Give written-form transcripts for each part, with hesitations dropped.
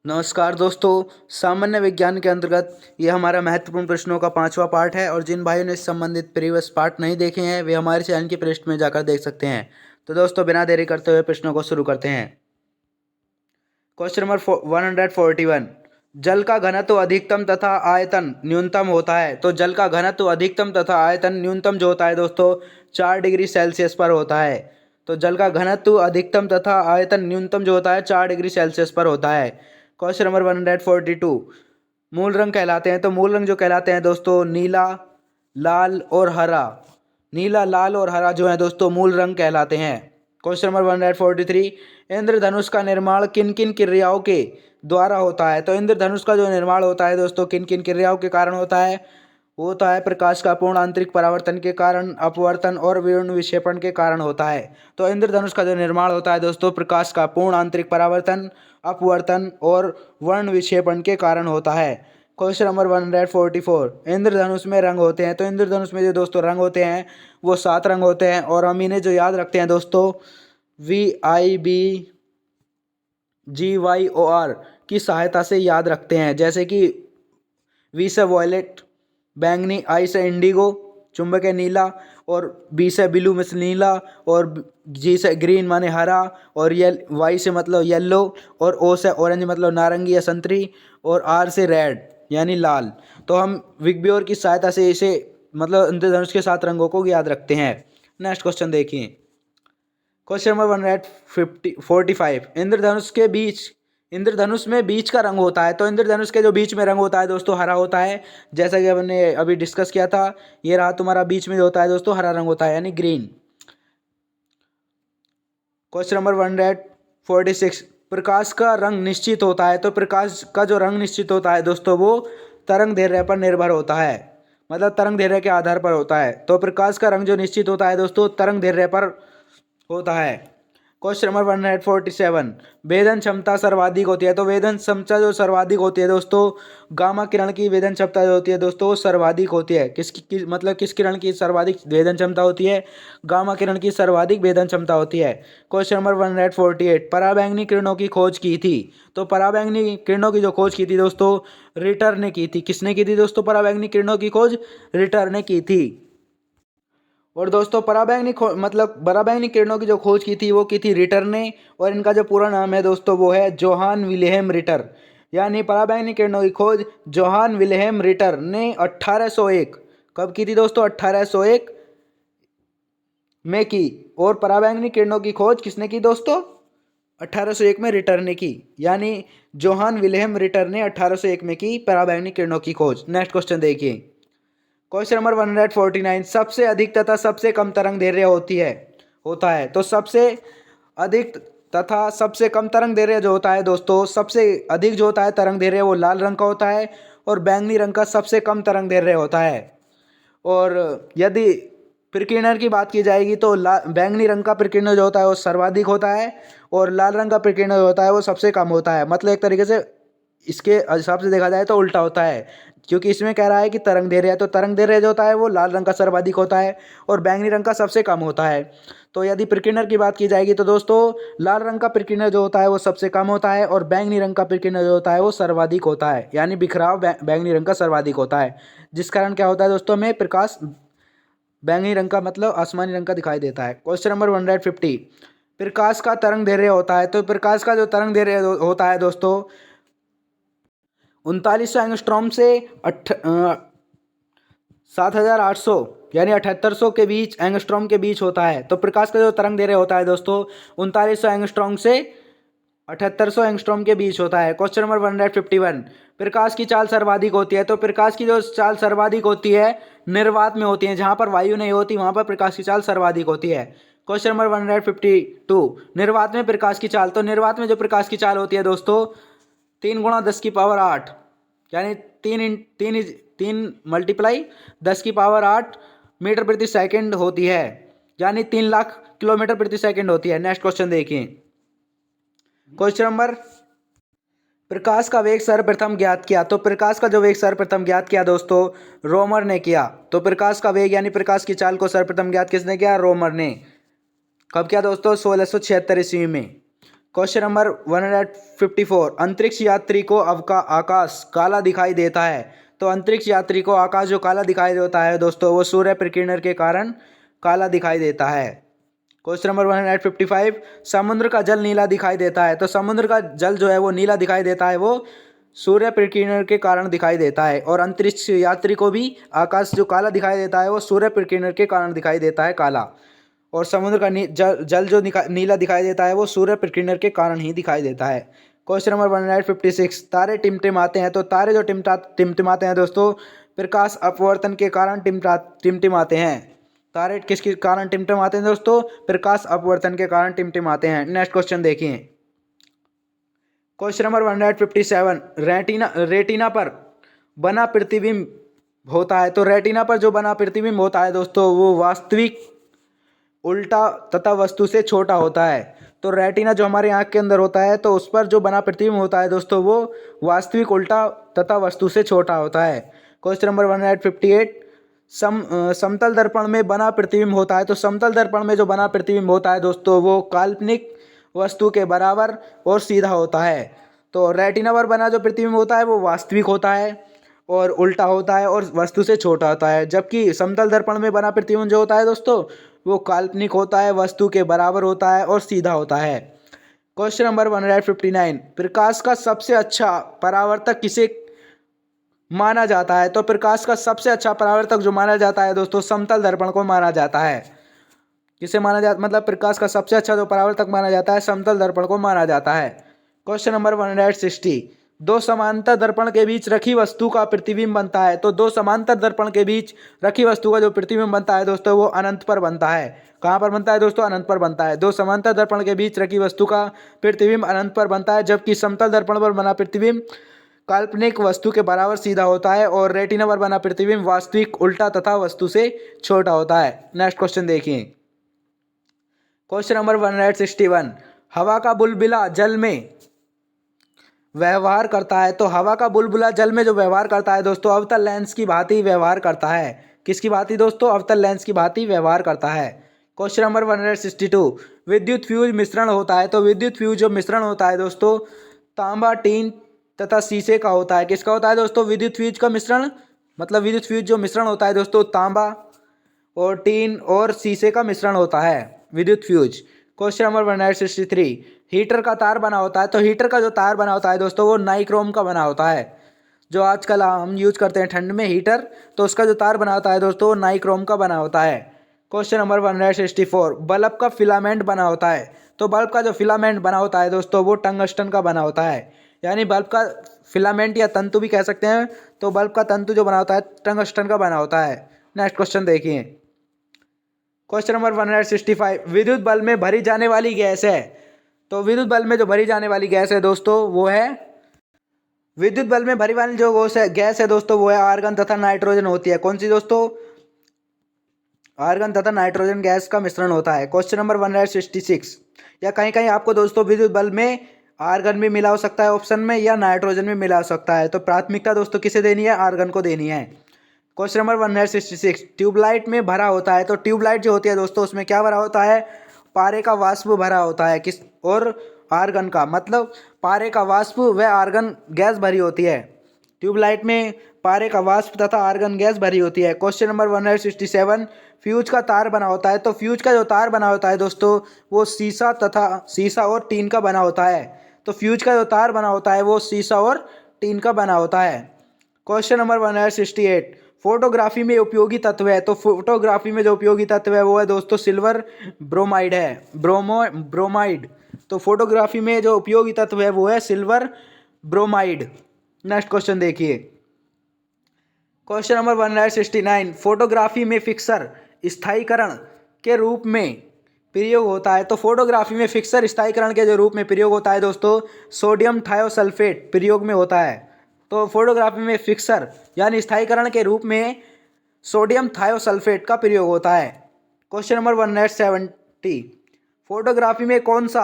नमस्कार दोस्तों। सामान्य विज्ञान के अंतर्गत ये हमारा महत्वपूर्ण प्रश्नों का 5वां पार्ट है और जिन भाइयों ने इस संबंधित प्रीवियस पार्ट नहीं देखे हैं वे हमारे चैनल की पृष्ठ में जाकर देख सकते हैं। तो दोस्तों बिना देरी करते हुए प्रश्नों को शुरू करते हैं। Question number 141। जल का घनत्व अधिकतम तथा आयतन न्यूनतम होता है। तो जल का घनत्व अधिकतम तथा आयतन न्यूनतम जो होता है दोस्तों 4 डिग्री सेल्सियस पर होता है। तो जल का घनत्व अधिकतम तथा आयतन न्यूनतम जो होता है 4 डिग्री सेल्सियस पर होता है। Question number 142। मूल रंग कहलाते हैं। तो मूल रंग जो कहलाते हैं दोस्तों नीला, लाल और हरा। नीला, लाल और हरा जो है दोस्तों मूल रंग कहलाते हैं। Question number 143। इंद्रधनुष का निर्माण किन किन क्रियाओं के द्वारा होता है। तो इंद्रधनुष का जो निर्माण होता है दोस्तों किन किन क्रियाओं के कारण होता है। वो होता है प्रकाश का पूर्ण आंतरिक परावर्तन के कारण, अपवर्तन और विवर्ण विक्षेपण के कारण होता है। तो इंद्रधनुष का जो निर्माण होता है दोस्तों प्रकाश का पूर्ण आंतरिक परावर्तन, अपवर्तन और वर्ण विक्षेपण के कारण होता है। Question number 144। इंद्रधनुष में रंग होते हैं। तो इंद्रधनुष में जो दोस्तों रंग होते हैं वो 7 रंग होते हैं और हम इन्हें जो याद रखते हैं दोस्तों VIBGYOR की सहायता से याद रखते हैं। जैसे कि V से वॉयलेट बैंगनी, I से इंडिगो चुंबकीय नीला और B से ब्लू में नीला और G से ग्रीन माने हरा और Y से मतलब येलो और O से ऑरेंज मतलब नारंगी या संतरी और R से रेड यानी लाल। तो हम विग्योर की सहायता से इसे मतलब इंद्रधनुष के 7 रंगों को याद रखते हैं। नेक्स्ट क्वेश्चन देखिए। Question number 145। इंद्रधनुष में बीच का रंग होता है। तो इंद्रधनुष के जो बीच में रंग होता है दोस्तों हरा होता है। जैसा कि हमने अभी डिस्कस किया था, ये रहा तुम्हारा बीच में जो होता है दोस्तों हरा रंग होता है यानी ग्रीन। Question number 146। प्रकाश का रंग निश्चित होता है। तो प्रकाश का जो रंग निश्चित होता है दोस्तों वो तरंग दैर्ध्य पर निर्भर होता है, मतलब तरंग दैर्ध्य के आधार पर होता है। तो प्रकाश का रंग जो निश्चित होता है दोस्तों तरंग दैर्ध्य पर होता है। Question number 147। वेदन क्षमता सर्वाधिक होती है। तो वेदन क्षमता जो सर्वाधिक होती है दोस्तों गामा किरण की वेदन क्षमता जो होती है दोस्तों वो सर्वाधिक होती है। मतलब किस किरण की सर्वाधिक वेदन क्षमता होती है। गामा किरण की सर्वाधिक वेदन क्षमता होती है। Question number 148। पराबैंगनी किरणों की खोज की थी। तो पराबैंगनी किरणों की जो खोज की थी दोस्तों रिटर ने की थी। किसने की थी दोस्तों पराबैंगनी किरणों की खोज रिटर ने की थी। और दोस्तों पराबैंगनी किरणों की जो खोज की थी वो की थी रिटर ने और इनका जो पूरा नाम है दोस्तों वो है जोहान विल्हेम रिटर। यानी पराबैंगनी किरणों की खोज जोहान विल्हेम रिटर ने 1801 कब की थी दोस्तों 1801 में की। और पराबैंगनी किरणों की खोज किसने की दोस्तों 1801 में रिटर ने की। यानी जोहान विल्हेम रिटर ने 1801 में की पराबैंगनी किरणों की खोज। नेक्स्ट क्वेश्चन देखिए। Question number 149। सबसे अधिक तथा सबसे कम तरंग दैर्ध्य होता है। तो सबसे अधिक तथा सबसे कम तरंग दैर्ध्य जो होता है दोस्तों सबसे अधिक जो होता है तरंग दैर्ध्य वो लाल रंग का होता है और बैंगनी रंग का सबसे कम तरंग दैर्ध्य होता है। और यदि प्रकीर्णन की बात की जाएगी तो बैंगनी रंग का प्रकीर्णन जो होता है वो सर्वाधिक होता है और लाल रंग का प्रकीर्णन जो होता है वो सबसे कम होता है। मतलब एक तरीके से इसके हिसाब से देखा जाए तो उल्टा होता है, क्योंकि इसमें कह रहा है कि तरंग दैर्ध्य है तो तरंग दैर्ध्य जो होता है वो लाल रंग का सर्वाधिक होता है और बैंगनी रंग का सबसे कम होता है। तो यदि प्रकीर्णन की बात की जाएगी तो दोस्तों लाल रंग का प्रकीर्णन जो होता है वो सबसे कम होता है और बैंगनी रंग का प्रकीर्णन जो होता है वो सर्वाधिक होता है। यानी बिखराव बैंगनी रंग का सर्वाधिक होता है, जिस कारण क्या होता है दोस्तों हमें प्रकाश बैंगनी रंग का मतलब आसमानी रंग का दिखाई देता है। Question number 150। प्रकाश का तरंग दैर्ध्य होता है। तो प्रकाश का जो तरंग दैर्ध्य होता है दोस्तों 3900 एंगस्ट्रॉम से 7800 यानी 7800 के बीच एंगस्ट्रॉम के बीच होता है। तो प्रकाश का जो तरंग दैर्ध्य होता है दोस्तों 3900 एंगस्ट्रॉम से 7800 एंगस्ट्रॉम के बीच होता है। Question number 151। प्रकाश की चाल सर्वाधिक होती है। तो प्रकाश की जो चाल सर्वाधिक होती है निर्वात में होती है, जहां पर वायु नहीं होती वहां पर प्रकाश की चाल सर्वाधिक होती है। Question number 152। निर्वात में प्रकाश की चाल। तो निर्वात में जो प्रकाश की चाल होती है दोस्तों 3 गुणा 10 की पावर 8 यानी 3 मल्टीप्लाई 10 की पावर 8 मीटर प्रति सेकंड होती है, यानी 3 लाख किलोमीटर प्रति सेकंड होती है। नेक्स्ट क्वेश्चन देखिए। क्वेश्चन नंबर प्रकाश का वेग सर्वप्रथम ज्ञात किया। तो प्रकाश का जो वेग सर्वप्रथम ज्ञात किया दोस्तों रोमर ने किया। तो प्रकाश का वेग यानी प्रकाश की चाल को सर्वप्रथम ज्ञात किसने किया रोमर ने। कब किया दोस्तों 1676 ईस्वी में। क्वेश्चन नंबर 154, अंतरिक्ष यात्री को आकाश काला दिखाई देता है। तो अंतरिक्ष यात्री को आकाश जो काला दिखाई देता है दोस्तों, वो सूर्य प्रकीर्णन के कारण काला दिखाई देता है। क्वेश्चन नंबर 155, समुद्र का जल नीला दिखाई देता है। तो समुद्र का जल जो है वो नीला दिखाई देता है, वो सूर्य प्रकीर्णन के कारण दिखाई देता है। और अंतरिक्ष यात्री को भी आकाश जो काला दिखाई देता है, वो सूर्य प्रकीर्णन के कारण दिखाई देता है काला। और समुद्र का जल जो नीला दिखाई देता है, वो सूर्य प्रकीर्णन के कारण ही दिखाई देता है। क्वेश्चन नंबर 156, तारे टिमटिमाते हैं। तो तारे जो टिमटिमाते हैं दोस्तों, प्रकाश अपवर्तन के कारण टिमटिमाते हैं। तारे किसके कारण टिमटिमाते हैं दोस्तों? प्रकाश अपवर्तन के कारण टिमटिमाते हैं। नेक्स्ट क्वेश्चन देखिए, क्वेश्चन नंबर 157, रेटिना पर बना प्रतिबिंब होता है। तो रेटिना पर जो बना प्रतिबिंब होता है दोस्तों, वो वास्तविक, उल्टा तथा वस्तु से छोटा होता है। तो रेटिना जो हमारे आँख के अंदर होता है, तो उस पर जो बना प्रतिबिंब होता है दोस्तों, वो वास्तविक, उल्टा तथा वस्तु से छोटा होता है। क्वेश्चन नंबर 158, समतल दर्पण में बना प्रतिबिंब होता है। तो समतल दर्पण में जो बना प्रतिबिंब होता है दोस्तों, वो काल्पनिक वस्तु के बराबर और सीधा होता है। तो रेटिना पर बना जो प्रतिबिंब होता है, वो वास्तविक होता है और उल्टा होता है और वस्तु से छोटा होता है। जबकि समतल दर्पण में बना प्रतिबिंब जो होता है दोस्तों, वो काल्पनिक होता है, वस्तु के बराबर होता है और सीधा होता है। क्वेश्चन नंबर 159, प्रकाश का सबसे अच्छा परावर्तक किसे माना जाता है। तो प्रकाश का सबसे अच्छा परावर्तक जो माना जाता है दोस्तों, समतल दर्पण को माना जाता है। किसे माना जाता, मतलब प्रकाश का सबसे अच्छा जो परावर्तक माना जाता है, समतल दर्पण को माना जाता है। क्वेश्चन नंबर 160, दो समांतर दर्पण के बीच रखी वस्तु का प्रतिबिंब बनता है। तो दो समांतर दर्पण के बीच रखी वस्तु का जो प्रतिबिंब बनता है दोस्तों, वो अनंत पर बनता है। कहाँ पर बनता है दोस्तों? अनंत पर बनता है। दो समांतर दर्पण के बीच रखी वस्तु का प्रतिबिंब अनंत पर बनता है, जबकि समतल दर्पण पर बना प्रतिबिंब काल्पनिक वस्तु के बराबर सीधा होता है और रेटिना पर बना प्रतिबिंब वास्तविक, उल्टा तथा वस्तु से छोटा होता है। नेक्स्ट क्वेश्चन देखिए, क्वेश्चन नंबर 161, हवा का बुलबुला जल में व्यवहार करता है। तो हवा का बुलबुला जल में जो व्यवहार करता है दोस्तों, अवतल लेंस की भांति व्यवहार करता है। किसकी भांति दोस्तों? अवतल लेंस की भांति व्यवहार करता है। क्वेश्चन नंबर 162, विद्युत फ्यूज मिश्रण होता है। तो विद्युत फ्यूज जो मिश्रण होता है दोस्तों, तांबा, टीन तथा शीशे का होता है। किसका होता है दोस्तों? विद्युत फ्यूज का मिश्रण, मतलब विद्युत फ्यूज जो मिश्रण होता है दोस्तों, तांबा और टीन और शीशे का मिश्रण होता है विद्युत फ्यूज। क्वेश्चन नंबर 163, हीटर का तार बना होता है। तो हीटर का जो तार बना होता है दोस्तों, वो नाइक्रोम का बना होता है। जो आजकल हम यूज करते हैं ठंड में हीटर, तो उसका जो तार बना होता है दोस्तों, वो नाइक्रोम का बना होता है। क्वेश्चन नंबर 164, बल्ब का फिलामेंट बना होता है। तो बल्ब का जो फिलामेंट बना होता है दोस्तों, वो टंगस्टन का बना होता है। यानी बल्ब का फिलामेंट या तंतु भी कह सकते हैं। तो बल्ब का तंतु जो बना होता है, टंगस्टन का बना होता है। नेक्स्ट क्वेश्चन देखिए, क्वेश्चन नंबर 165, विद्युत बल्ब में भरी जाने वाली गैस है। तो विद्युत बल्ब में जो भरी जाने वाली गैस है दोस्तों, वो है, विद्युत बल्ब में भरी वाली जो गैस है दोस्तों, वो है आर्गन तथा नाइट्रोजन होती है। कौन सी दोस्तों? आर्गन तथा नाइट्रोजन गैस का मिश्रण होता है। क्वेश्चन नंबर 166, या कहीं कहीं आपको दोस्तों विद्युत बल्ब में आर्गन भी मिला हो सकता है ऑप्शन में, या नाइट्रोजन भी मिला हो सकता है। तो प्राथमिकता दोस्तों किसे देनी है? आर्गन को देनी है। क्वेश्चन नंबर 166, ट्यूबलाइट में भरा होता है। तो ट्यूबलाइट जो होती है दोस्तों, उसमें क्या भरा होता है? पारे का वाष्प भरा होता है। किस और आर्गन का, मतलब पारे का वाष्प व आर्गन गैस भरी होती है। ट्यूबलाइट में पारे का वाष्प तथा आर्गन गैस भरी होती है। क्वेश्चन नंबर 167, फ्यूज का तार बना होता है। तो फ्यूज का जो तार बना होता है दोस्तों, वो शीशा और टीन का बना होता है। तो फ्यूज का जो तार बना होता है, वो शीशा और टीन का बना होता है। क्वेश्चन नंबर 168, फोटोग्राफी में उपयोगी तत्व है। तो फोटोग्राफी में जो उपयोगी तत्व है, वो है दोस्तों सिल्वर ब्रोमाइड है, ब्रोमाइड। तो फोटोग्राफी में जो उपयोगी तत्व है, वो है सिल्वर ब्रोमाइड। नेक्स्ट क्वेश्चन देखिए, क्वेश्चन नंबर 169, फोटोग्राफी में फिक्सर स्थायीकरण के रूप में प्रयोग होता है। तो फोटोग्राफी में फिक्सर स्थायीकरण के जो रूप में प्रयोग होता है दोस्तों, सोडियम थायोसल्फेट प्रयोग में होता है। तो फोटोग्राफी में फिक्सर यानी स्थायीकरण के रूप में सोडियम थायोसल्फेट का प्रयोग होता है। क्वेश्चन नंबर 170, फोटोग्राफी में कौन सा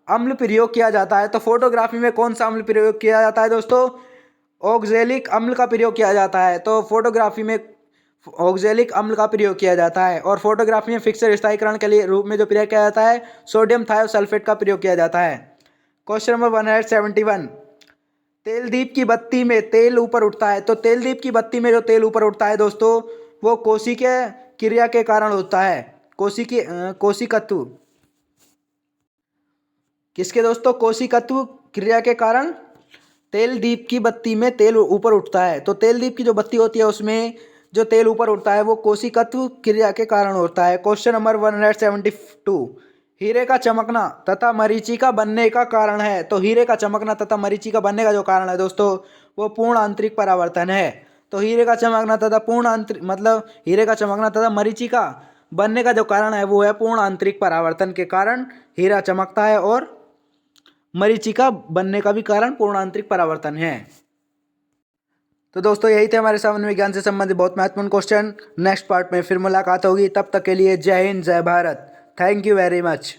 अम्ल प्रयोग किया जाता है। तो फोटोग्राफी में कौन सा अम्ल प्रयोग किया जाता है दोस्तों? ऑक्जेलिक अम्ल का प्रयोग किया जाता है। तो फोटोग्राफी में ऑक्जेलिक अम्ल का प्रयोग किया जाता है। और फोटोग्राफी में फिक्सर स्थायीकरण के लिए रूप में जो प्रयोग किया जाता है, सोडियम थायोसल्फेट का प्रयोग किया जाता है। क्वेश्चन नंबर 171, तेल दीप की बत्ती में तेल ऊपर उठता है। तो तेल दीप की बत्ती में जो तेल ऊपर उठता है दोस्तों, वो कोशिकीय क्रिया के कारण होता है। कोशिकत्व किसके दोस्तों? कोशिकत्व क्रिया के कारण तेल दीप की बत्ती में तेल ऊपर उठता है। तो तेल दीप की जो बत्ती होती है उसमें जो तेल ऊपर उठता है वो कोशिकत्व क्रिया के कारण होता है। क्वेश्चन नंबर 172, हीरे का चमकना तथा मरीचिका बनने का कारण है। तो हीरे का चमकना तथा मरीचिका बनने का जो कारण है दोस्तों, वो पूर्ण आंतरिक परावर्तन है। तो हीरे का चमकना तथा पूर्ण आंतरिक मतलब हीरे का चमकना तथा मरीचिका बनने का जो कारण है वो है पूर्ण आंतरिक परावर्तन के कारण हीरा चमकता है, और मरीचिका बनने का भी कारण पूर्ण आंतरिक परावर्तन है। तो दोस्तों यही थे हमारे सामान्य विज्ञान से संबंधित बहुत महत्वपूर्ण क्वेश्चन। नेक्स्ट पार्ट में फिर मुलाकात होगी, तब तक के लिए जय हिंद, जय Bharat. Thank you very much.